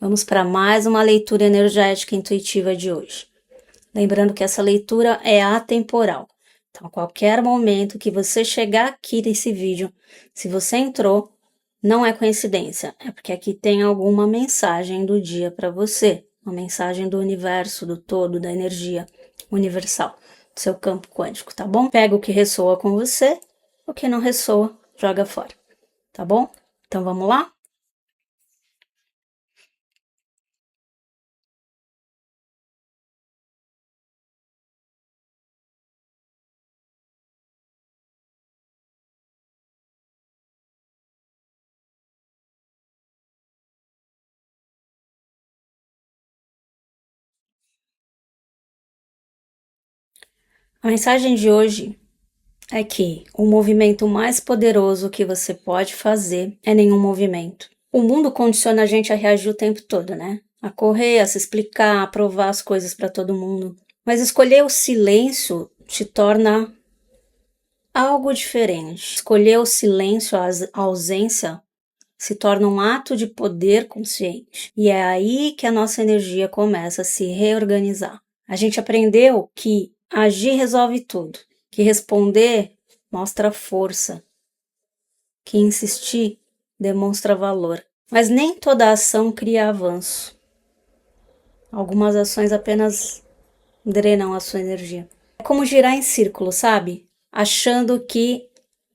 Vamos para mais uma leitura energética intuitiva de hoje. Lembrando que essa leitura é atemporal. Então, a qualquer momento que você chegar aqui nesse vídeo, se você entrou, não é coincidência, é porque aqui tem alguma mensagem do dia para você, uma mensagem do universo, do todo, da energia universal, do seu campo quântico, tá bom? Pega o que ressoa com você, o que não ressoa, joga fora, tá bom? Então vamos lá? A mensagem de hoje é que o movimento mais poderoso que você pode fazer é nenhum movimento. O mundo condiciona a gente a reagir o tempo todo, né? A correr, a se explicar, a provar as coisas para todo mundo. Mas escolher o silêncio te torna algo diferente. Escolher o silêncio, a ausência, se torna um ato de poder consciente. E é aí que a nossa energia começa a se reorganizar. A gente aprendeu que agir resolve tudo, que responder mostra força, que insistir demonstra valor. Mas nem toda ação cria avanço. Algumas ações apenas drenam a sua energia. É como girar em círculo, sabe? Achando que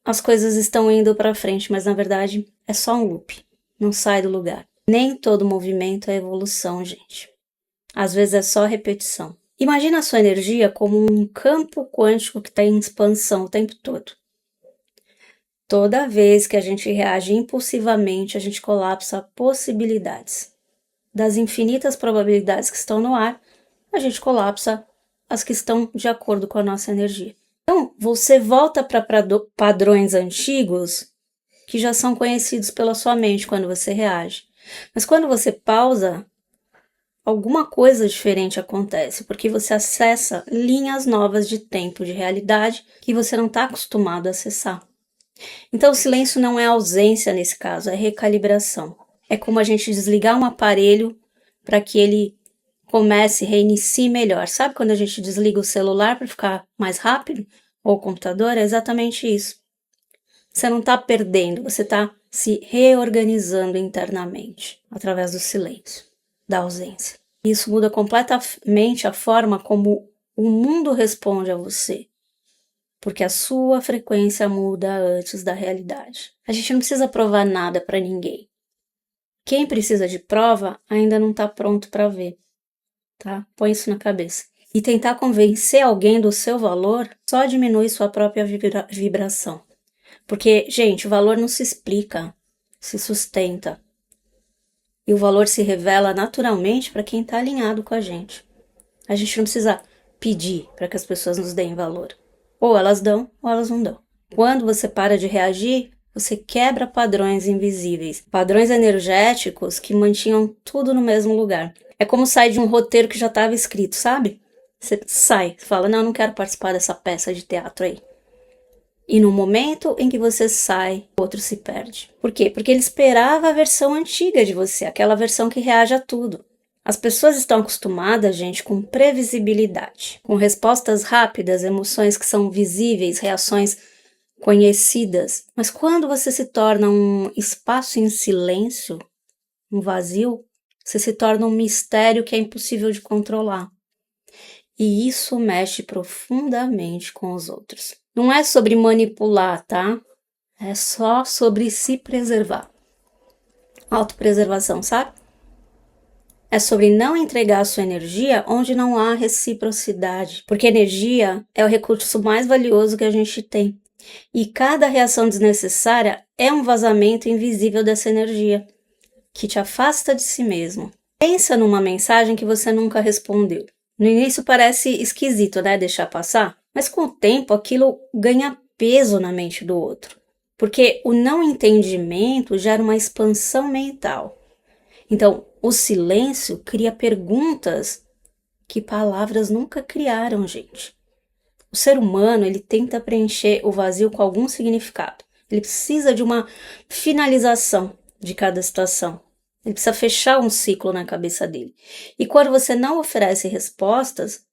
as coisas estão indo para frente, mas na verdade é só um loop. Não sai do lugar. Nem todo movimento é evolução, gente. Às vezes é só repetição. Imagina a sua energia como um campo quântico que está em expansão o tempo todo. Toda vez que a gente reage impulsivamente, a gente colapsa possibilidades. Das infinitas probabilidades que estão no ar, a gente colapsa as que estão de acordo com a nossa energia. Então, você volta para padrões antigos que já são conhecidos pela sua mente quando você reage. Mas quando você pausa, alguma coisa diferente acontece, porque você acessa linhas novas de tempo, de realidade, que você não está acostumado a acessar. Então, o silêncio não é ausência nesse caso, é recalibração. É como a gente desligar um aparelho para que ele comece, reinicie melhor. Sabe quando a gente desliga o celular para ficar mais rápido? Ou o computador? É exatamente isso. Você não está perdendo, você está se reorganizando internamente através do silêncio, da ausência. Isso muda completamente a forma como o mundo responde a você, porque a sua frequência muda antes da realidade. A gente não precisa provar nada para ninguém. Quem precisa de prova ainda não está pronto para ver, tá? Põe isso na cabeça. E tentar convencer alguém do seu valor só diminui sua própria vibração. Porque, gente, o valor não se explica, se sustenta. E o valor se revela naturalmente para quem está alinhado com a gente. A gente não precisa pedir para que as pessoas nos deem valor. Ou elas dão, ou elas não dão. Quando você para de reagir, você quebra padrões invisíveis, padrões energéticos que mantinham tudo no mesmo lugar. É como sair de um roteiro que já estava escrito, sabe? Você sai, fala, não quero participar dessa peça de teatro aí. E no momento em que você sai, o outro se perde. Por quê? Porque ele esperava a versão antiga de você, aquela versão que reage a tudo. As pessoas estão acostumadas, gente, com previsibilidade, com respostas rápidas, emoções que são visíveis, reações conhecidas. Mas quando você se torna um espaço em silêncio, um vazio, você se torna um mistério que é impossível de controlar. E isso mexe profundamente com os outros. Não é sobre manipular, tá? É só sobre se preservar. Autopreservação, sabe? É sobre não entregar a sua energia onde não há reciprocidade. Porque energia é o recurso mais valioso que a gente tem. E cada reação desnecessária é um vazamento invisível dessa energia, que te afasta de si mesmo. Pensa numa mensagem que você nunca respondeu. No início parece esquisito, né, deixar passar, mas com o tempo aquilo ganha peso na mente do outro, porque o não entendimento gera uma expansão mental. Então, o silêncio cria perguntas que palavras nunca criaram, gente. O ser humano, ele tenta preencher o vazio com algum significado. Ele precisa de uma finalização de cada situação. Ele precisa fechar um ciclo na cabeça dele. E quando você não oferece respostas,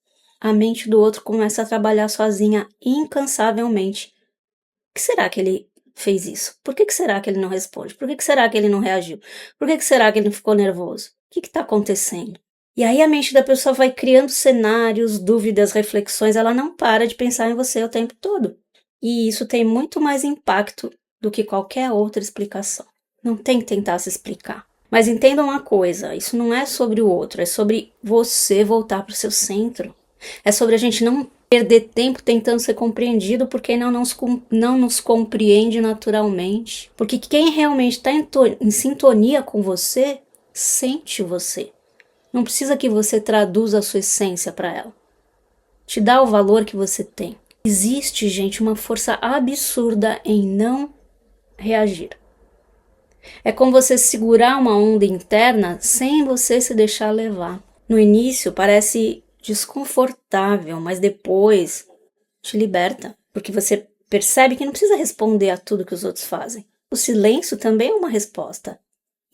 a mente do outro começa a trabalhar sozinha incansavelmente. Por que será que ele fez isso? Por que será que ele não responde? Por que será que ele não reagiu? Por que será que ele não ficou nervoso? O que está acontecendo? E aí a mente da pessoa vai criando cenários, dúvidas, reflexões, ela não para de pensar em você o tempo todo. E isso tem muito mais impacto do que qualquer outra explicação. Não tem que tentar se explicar. Mas entenda uma coisa, isso não é sobre o outro, é sobre você voltar para o seu centro. É sobre a gente não perder tempo tentando ser compreendido porque não nos compreende naturalmente. Porque quem realmente está em sintonia com você, sente você. Não precisa que você traduza a sua essência para ela. Te dá o valor que você tem. Existe, gente, uma força absurda em não reagir. É como você segurar uma onda interna sem você se deixar levar. No início parece desconfortável, mas depois te liberta, porque você percebe que não precisa responder a tudo que os outros fazem. O silêncio também é uma resposta.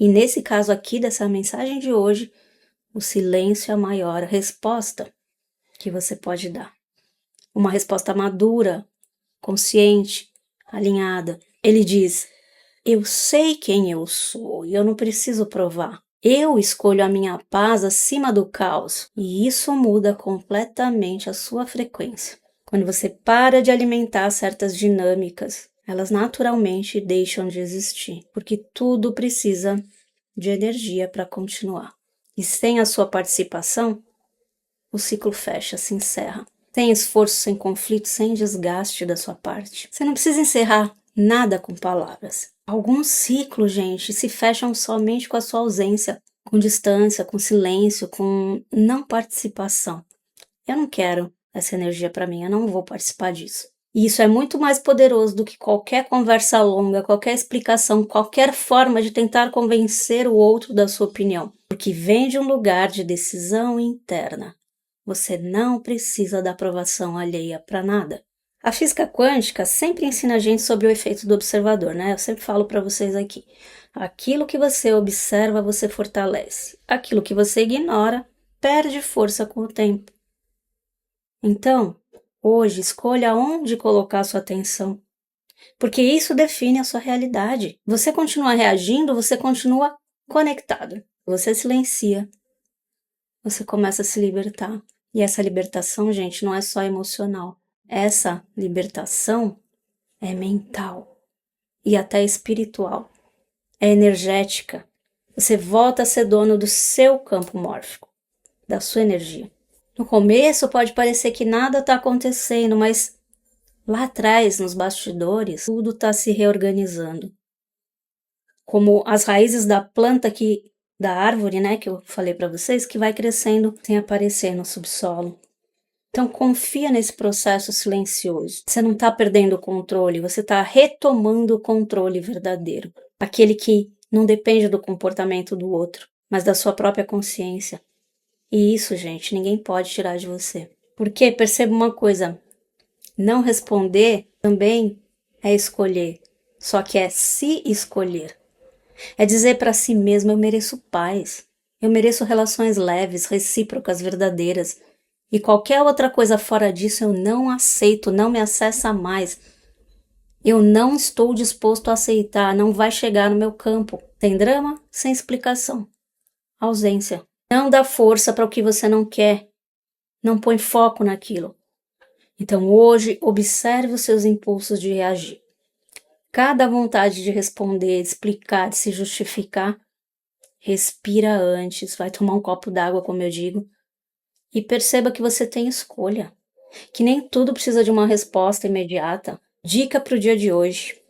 E nesse caso aqui dessa mensagem de hoje, o silêncio é a maior resposta que você pode dar. Uma resposta madura, consciente, alinhada. Ele diz: eu sei quem eu sou e eu não preciso provar. Eu escolho a minha paz acima do caos. E isso muda completamente a sua frequência. Quando você para de alimentar certas dinâmicas, elas naturalmente deixam de existir, porque tudo precisa de energia para continuar. E sem a sua participação, o ciclo fecha, se encerra. Sem esforço, sem conflito, sem desgaste da sua parte. Você não precisa encerrar nada com palavras. Alguns ciclos, gente, se fecham somente com a sua ausência, com distância, com silêncio, com não participação. Eu não quero essa energia para mim, eu não vou participar disso. E isso é muito mais poderoso do que qualquer conversa longa, qualquer explicação, qualquer forma de tentar convencer o outro da sua opinião, porque vem de um lugar de decisão interna. Você não precisa da aprovação alheia para nada. A física quântica sempre ensina a gente sobre o efeito do observador, né? Eu sempre falo para vocês aqui. Aquilo que você observa, você fortalece. Aquilo que você ignora, perde força com o tempo. Então, hoje, escolha onde colocar sua atenção, porque isso define a sua realidade. Você continua reagindo, você continua conectado. Você silencia, você começa a se libertar. E essa libertação, gente, não é só emocional. Essa libertação é mental e até espiritual. É energética. Você volta a ser dono do seu campo mórfico, da sua energia. No começo pode parecer que nada está acontecendo, mas lá atrás, nos bastidores, tudo está se reorganizando. Como as raízes da planta da árvore, né, que eu falei para vocês, que vai crescendo sem aparecer no subsolo. Então confia nesse processo silencioso. Você não está perdendo o controle, você está retomando o controle verdadeiro. Aquele que não depende do comportamento do outro, mas da sua própria consciência. E isso, gente, ninguém pode tirar de você. Porque, perceba uma coisa, não responder também é escolher, só que é se escolher. É dizer para si mesmo, eu mereço paz, eu mereço relações leves, recíprocas, verdadeiras. E qualquer outra coisa fora disso eu não aceito, não me acessa mais. Eu não estou disposto a aceitar, não vai chegar no meu campo. Sem drama, sem explicação. Ausência. Não dá força para o que você não quer. Não põe foco naquilo. Então hoje, observe os seus impulsos de reagir. Cada vontade de responder, de explicar, de se justificar, respira antes, vai tomar um copo d'água, como eu digo, e perceba que você tem escolha, que nem tudo precisa de uma resposta imediata. Dica para o dia de hoje.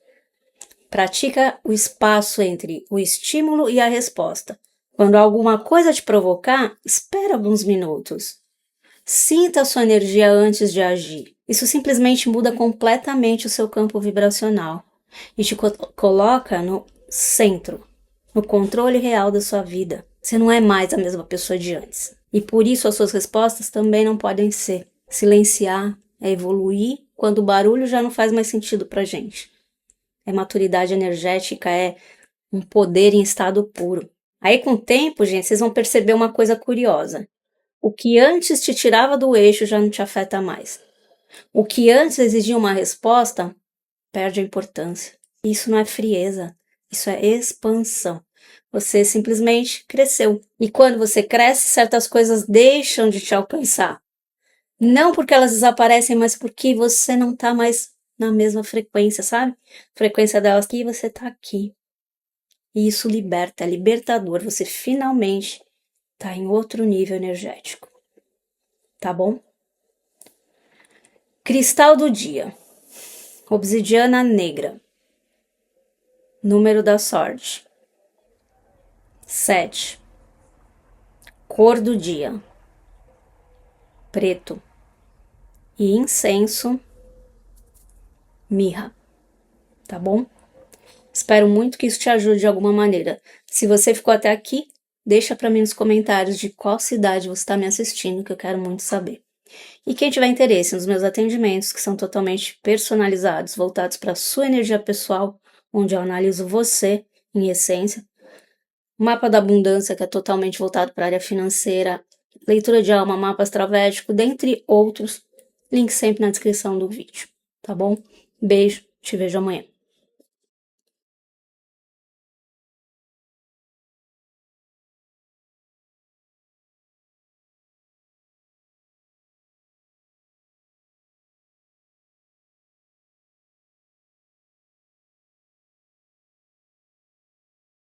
Pratica o espaço entre o estímulo e a resposta. Quando alguma coisa te provocar, espera alguns minutos. Sinta a sua energia antes de agir. Isso simplesmente muda completamente o seu campo vibracional e te coloca no centro, no controle real da sua vida. Você não é mais a mesma pessoa de antes. E por isso as suas respostas também não podem ser. Silenciar é evoluir quando o barulho já não faz mais sentido pra gente. É maturidade energética, é um poder em estado puro. Aí, com o tempo, gente, vocês vão perceber uma coisa curiosa. O que antes te tirava do eixo já não te afeta mais. O que antes exigia uma resposta, perde a importância. Isso não é frieza, isso é expansão. Você simplesmente cresceu. E quando você cresce, certas coisas deixam de te alcançar. Não porque elas desaparecem, mas porque você não tá mais na mesma frequência, sabe? A frequência delas aqui e você tá aqui. E isso liberta, é libertador. Você finalmente tá em outro nível energético. Tá bom? Cristal do dia. Obsidiana negra. Número da sorte: 7. Cor do dia: preto. E incenso: mirra. Tá bom? Espero muito que isso te ajude de alguma maneira. Se você ficou até aqui, deixa para mim nos comentários de qual cidade você está me assistindo, que eu quero muito saber. E quem tiver interesse nos meus atendimentos, que são totalmente personalizados, voltados para a sua energia pessoal, onde eu analiso você em essência, mapa da abundância, que é totalmente voltado para a área financeira, leitura de alma, mapa astravédico, dentre outros, link sempre na descrição do vídeo, tá bom? Beijo, te vejo amanhã.